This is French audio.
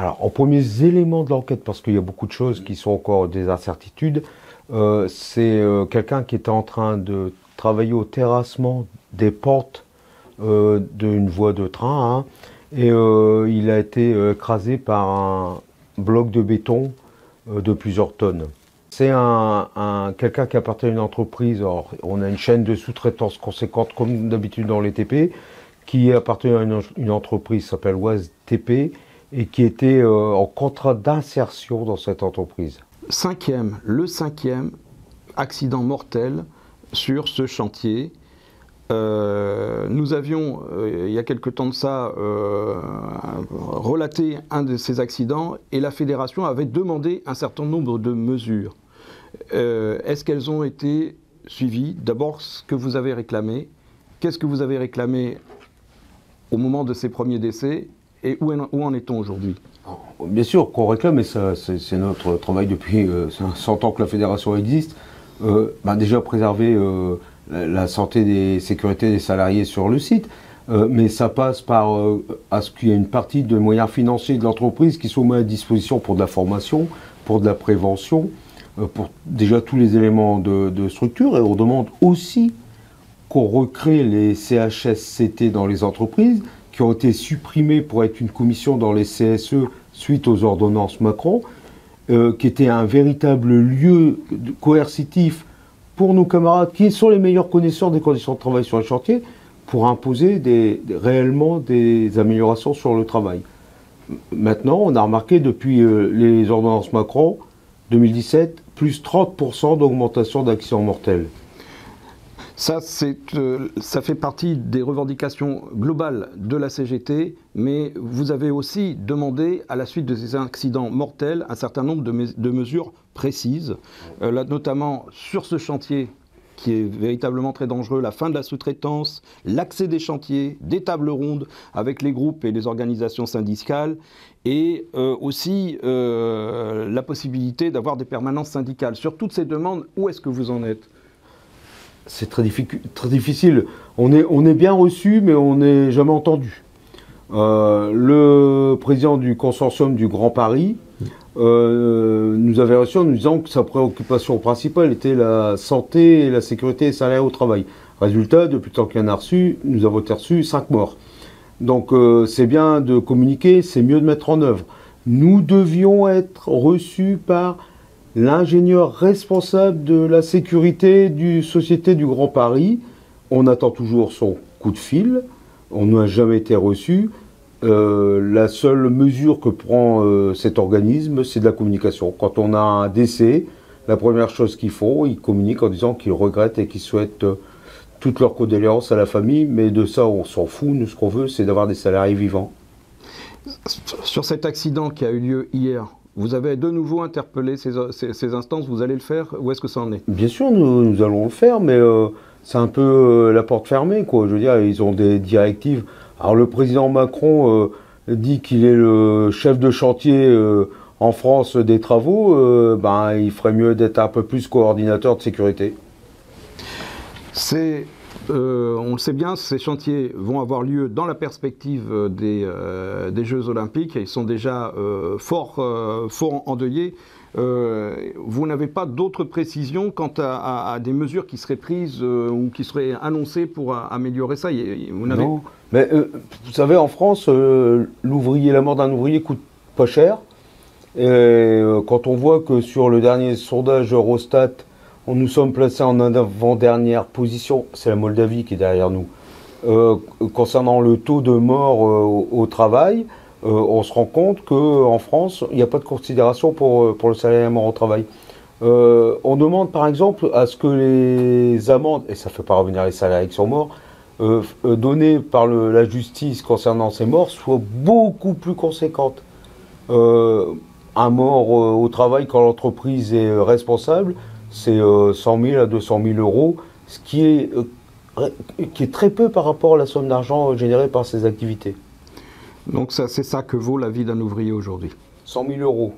Alors, en premiers éléments de l'enquête, parce qu'il y a beaucoup de choses qui sont encore des incertitudes, c'est quelqu'un qui était en train de travailler au terrassement des pentes d'une voie de train, hein, et il a été écrasé par un bloc de béton de plusieurs tonnes. C'est quelqu'un qui appartient à une entreprise. Alors, on a une chaîne de sous-traitance conséquente, comme d'habitude dans les TP, qui appartient à une entreprise qui s'appelle Oise TP et qui était en contrat d'insertion dans cette entreprise. Le cinquième accident mortel sur ce chantier. Nous avions, il y a quelque temps de ça, relaté un de ces accidents et la fédération avait demandé un certain nombre de mesures. Est-ce qu'elles ont été suivies? D'abord, ce que vous avez réclamé. Qu'est-ce que vous avez réclamé au moment de ces premiers décès et où en est-on aujourd'hui? Bien sûr qu'on réclame, et c'est notre travail depuis 100 ans que la fédération existe. Déjà préserver la santé et sécurité des salariés sur le site, mais ça passe par à ce qu'il y ait une partie de moyens financiers de l'entreprise qui sont mis à disposition pour de la formation, pour de la prévention, pour déjà tous les éléments de structure, et on demande aussi qu'on recrée les CHSCT dans les entreprises, qui ont été supprimés pour être une commission dans les CSE suite aux ordonnances Macron, qui était un véritable lieu coercitif pour nos camarades qui sont les meilleurs connaisseurs des conditions de travail sur les chantiers, pour imposer réellement des améliorations sur le travail. Maintenant, on a remarqué depuis les ordonnances Macron 2017, plus 30% d'augmentation d'accidents mortels. Ça fait partie des revendications globales de la CGT, mais vous avez aussi demandé, à la suite de ces accidents mortels, un certain nombre de mesures précises, là, notamment sur ce chantier qui est véritablement très dangereux, la fin de la sous-traitance, l'accès des chantiers, des tables rondes avec les groupes et les organisations syndicales, et aussi la possibilité d'avoir des permanences syndicales. Sur toutes ces demandes, où est-ce que vous en êtes ? C'est très difficile. On est bien reçu, mais on n'est jamais entendu. Le président du consortium du Grand Paris nous avait reçu en nous disant que sa préoccupation principale était la santé et la sécurité des salariés au travail. Résultat, depuis le temps qu'il en a reçu, nous avons été reçus 5 morts. Donc c'est bien de communiquer, c'est mieux de mettre en œuvre. Nous devions être reçus par l'ingénieur responsable de la sécurité du Société du Grand Paris. On attend toujours son coup de fil. On n'a jamais été reçu. La seule mesure que prend cet organisme, c'est de la communication. Quand on a un décès, la première chose qu'ils font, ils communiquent en disant qu'ils regrettent et qu'ils souhaitent toutes leurs condoléances à la famille. Mais de ça, on s'en fout. Nous, ce qu'on veut, c'est d'avoir des salariés vivants. Sur cet accident qui a eu lieu hier, vous avez de nouveau interpellé ces instances, vous allez le faire? Où est-ce que ça en est? Bien sûr, nous allons le faire, mais c'est un peu la porte fermée, quoi. Je veux dire, ils ont des directives. Alors le président Macron dit qu'il est le chef de chantier en France des travaux. Il ferait mieux d'être un peu plus coordinateur de sécurité. On le sait bien, ces chantiers vont avoir lieu dans la perspective des Jeux Olympiques. Ils sont déjà fort endeuillés. Vous n'avez pas d'autres précisions quant à des mesures qui seraient prises ou qui seraient annoncées pour améliorer ça? Non, mais vous savez, en France, la mort d'un ouvrier coûte pas cher. Et quand on voit que sur le dernier sondage Eurostat, nous sommes placés en avant-dernière position, c'est la Moldavie qui est derrière nous, concernant le taux de mort au travail, on se rend compte qu'en France, il n'y a pas de considération pour le salarié mort au travail. On demande par exemple à ce que les amendes, et ça ne fait pas revenir les salariés qui sont morts, données par la justice concernant ces morts soient beaucoup plus conséquentes. Un mort au travail quand l'entreprise est responsable, c'est 100 000 à 200 000 euros, ce qui est très peu par rapport à la somme d'argent générée par ces activités. Donc c'est ça que vaut la vie d'un ouvrier aujourd'hui. 100 000 euros.